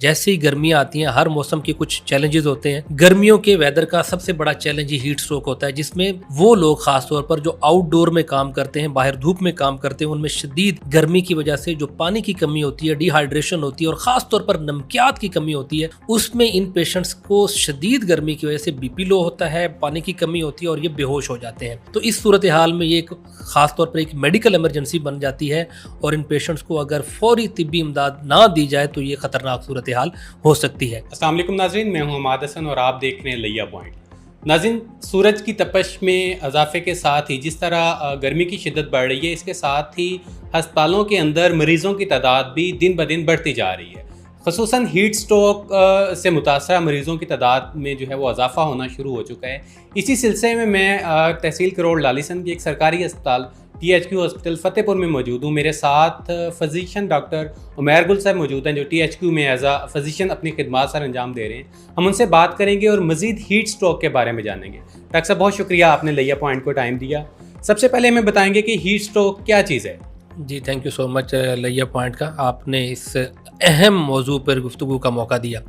जैसे ही गर्मियाँ आती हैं, हर मौसम के कुछ चैलेंजेस होते हैं। गर्मियों के वेदर का सबसे बड़ा चैलेंज ही हीट स्ट्रोक होता है, जिसमें वो लोग खास तौर पर जो आउटडोर में काम करते हैं, बाहर धूप में काम करते हैं, उनमें शदीद गर्मी की वजह से जो पानी की कमी होती है, डिहाइड्रेशन होती है और ख़ास तौर पर नमकियात की कमी होती है, उसमें इन पेशेंट्स को शदीद गर्मी की वजह से बीपी लो होता है, पानी की कमी होती है और ये बेहोश हो जाते हैं। तो इस सूरत हाल में ये ख़ास तौर पर एक मेडिकल इमरजेंसी बन जाती है और इन पेशेंट्स को अगर फौरी तिब्बी इमदाद ना दी जाए तो ये ख़तरनाक सूरत हाल हो सकती है। अस्सलाम वालेकुम नाज़रीन, मैं हूं हमाद हसन और आप देख रहे हैं लिया पॉइंट। नाज़रीन, सूरज की तपश में इजाफे के साथ ही जिस तरह गर्मी की शिद्दत बढ़ रही है, इसके साथ ही अस्पतालों के अंदर मरीज़ों की तादाद भी दिन ब दिन बढ़ती जा रही है। ख़ुसूसन हीट स्ट्रोक से मुतासरा मरीज़ों की तादाद में जो है वो इजाफा होना शुरू हो चुका है। इसी सिलसिले में मैं तहसील करोड़ लालिसन की एक सरकारी अस्पताल THQ हॉस्पिटल फ़तेहपुर में मौजूद हूँ। मेरे साथ फ़िज़िशियन डॉक्टर उमैर गुल साहब मौजूद हैं, जो THQ में एज अ फ़िज़िशियन अपनी खिदमात सर अंजाम दे रहे हैं। हम उनसे बात करेंगे और मज़ीद हीट स्ट्रोक के बारे में जानेंगे। डॉक्टर साहब, बहुत शुक्रिया, आपने लिया पॉइंट को टाइम दिया। सबसे पहले हमें बताएंगे कि हीट स्ट्रोक क्या चीज़ है। जी, थैंक यू सो मच लिया पॉइंट का, आपने इस अहम मौजू पर गुफ्तगू का मौका दिया।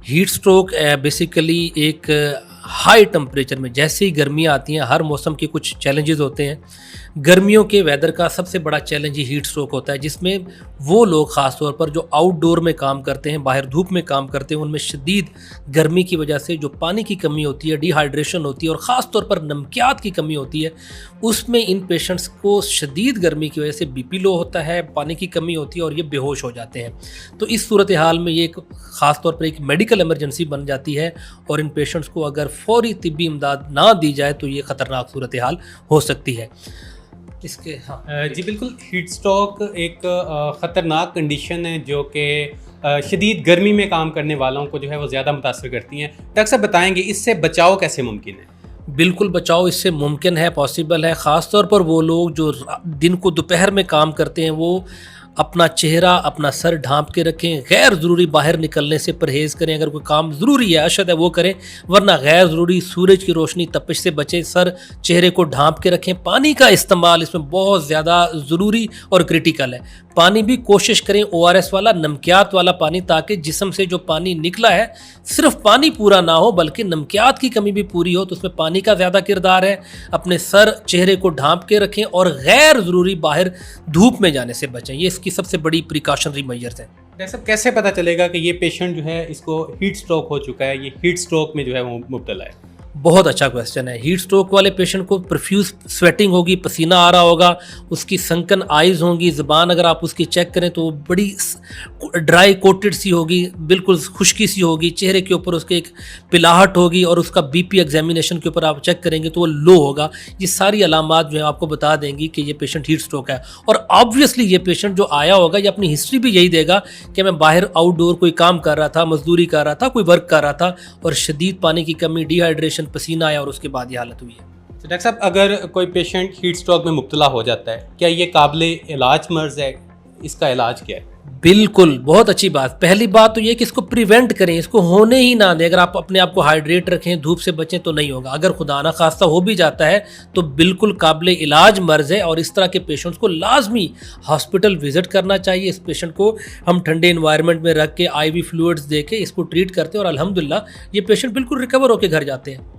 हीट स्ट्रोक बेसिकली एक हाई टेम्परेचर में, जैसे ही गर्मियाँ आती हैं, हर मौसम के कुछ चैलेंजेस होते हैं। गर्मियों के वेदर का सबसे बड़ा चैलेंज ही हीट स्ट्रोक होता है, जिसमें वो लोग ख़ास तौर पर जो आउटडोर में काम करते हैं, बाहर धूप में काम करते हैं, उनमें शदीद गर्मी की वजह से जो पानी की कमी होती है, डिहाइड्रेशन होती है और ख़ास तौर पर नमकियात की कमी होती है, उसमें इन पेशेंट्स को शदीद गर्मी की वजह से बीपी लो होता है, पानी की कमी होती है और ये बेहोश हो जाते हैं। तो इस सूरत हाल में ये ख़ास तौर पर एक मेडिकल इमरजेंसी बन जाती है और इन पेशेंट्स को अगर फौरी तिब्बी इमदाद ना दी जाए तो ये ख़तरनाक सूरत हाल हो सकती है। इसके जी बिल्कुल, हीट स्ट्रोक एक ख़तरनाक कंडीशन है जो कि शदीद गर्मी में काम करने वालों को जो है वो ज़्यादा मुतासर करती हैं। डॉक्टर साहब, बताएंगे इससे बचाव कैसे मुमकिन है? बिल्कुल, बचाव इससे मुमकिन है, पॉसिबल है। ख़ास तौर पर वो लोग जो दिन को दोपहर में काम करते हैं, वो अपना चेहरा, अपना सर ढांप के रखें। गैर ज़रूरी बाहर निकलने से परहेज़ करें। अगर कोई काम ज़रूरी है, अशद है, वो करें, वरना गैर ज़रूरी सूरज की रोशनी, तपिश से बचें। सर, चेहरे को ढांप के रखें। पानी का इस्तेमाल इसमें बहुत ज़्यादा ज़रूरी और क्रिटिकल है। पानी भी कोशिश करें ORS वाला, नमकियात वाला पानी, ताकि जिस्म से जो पानी निकला है, सिर्फ पानी पूरा ना हो बल्कि नमकियात की कमी भी पूरी हो, तो उसमें पानी का ज़्यादा किरदार है। अपने सर, चेहरे को ढांप के रखें और गैर ज़रूरी बाहर धूप में जाने से बचें। ये इसकी सबसे बड़ी प्रिकॉशनरी मेजर्स हैं। डॉक्टर साहब, कैसे पता चलेगा कि ये पेशेंट जो है इसको हीट स्ट्रोक हो चुका है, ये हीट स्ट्रोक में जो है वो मुब्तला है? बहुत अच्छा क्वेश्चन है। हीट स्ट्रोक वाले पेशेंट को प्रोफ्यूज स्वेटिंग होगी, पसीना आ रहा होगा, उसकी संकन आइज़ होंगी, ज़ुबान अगर आप उसकी चेक करें तो बड़ी ड्राई कोटेड सी होगी, बिल्कुल खुश्की सी होगी, चेहरे के ऊपर उसके एक पिलाहट होगी और उसका BP एग्जामिनेशन के ऊपर आप चेक करेंगे तो वो लो होगा। ये सारी अलामात जो है आपको बता देंगी कि ये पेशेंट हीट स्ट्रोक है। और ऑब्वियसली ये पेशेंट जो आया होगा, ये अपनी हिस्ट्री भी यही देगा कि मैं बाहर आउटडोर कोई काम कर रहा था, मजदूरी कर रहा था, कोई वर्क कर रहा था और शदीद पानी की कमी, डिहाइड्रेशन, पसीना आया और उसके बाद ये हालत हुई है। तो डॉक्टर साहब, अगर कोई पेशेंट हीट स्ट्रोक में मुब्तला हो जाता है, क्या ये काबिल इलाज मर्ज है? इसका इलाज क्या है? बिल्कुल, बहुत अच्छी बात। पहली बात तो ये कि इसको प्रिवेंट करें, इसको होने ही ना दें। अगर आप अपने आप को हाइड्रेट रखें, धूप से बचें तो नहीं होगा। अगर खुदा ना खास्ता हो भी जाता है तो बिल्कुल काबिल इलाज मर्ज है और इस तरह के पेशेंट्स को लाजमी हॉस्पिटल विजिट करना चाहिए। इस पेशेंट को हम ठंडे इन्वायरमेंट में रख के IV फ्लूइड्स दे के इसको ट्रीट करते हैं और अल्हम्दुलिल्लाह ये पेशेंट बिल्कुल रिकवर होकर घर जाते हैं।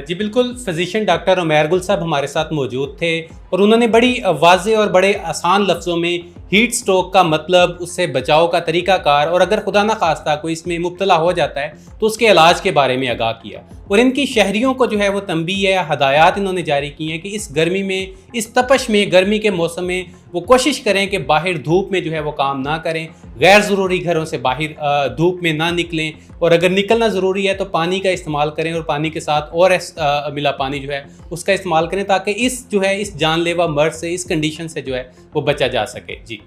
जी बिल्कुल, फ़िज़िशियन डॉक्टर उमैर गुल साहब हमारे साथ मौजूद थे और उन्होंने बड़ी वाज़ेह और बड़े आसान लफ्ज़ों में हीट स्ट्रोक का मतलब, उससे बचाव का तरीक़ाकार और अगर खुदा न खास्ता कोई इसमें मुब्तला हो जाता है तो उसके इलाज के बारे में आगाह किया। और इनकी शहरियों को जो है वो तंबीह या हदायत इन्होंने जारी की हैं कि इस गर्मी में, इस तपश में, गर्मी के मौसम में वो कोशिश करें कि बाहर धूप में जो है वो काम ना करें, गैर ज़रूरी घरों से बाहर धूप में ना निकलें और अगर निकलना ज़रूरी है तो पानी का इस्तेमाल करें और पानी के साथ ORS मिला पानी जो है उसका इस्तेमाल करें, ताकि इस जानलेवा मर्ज से, इस कंडीशन से जो है वो बचा जा सके। जी।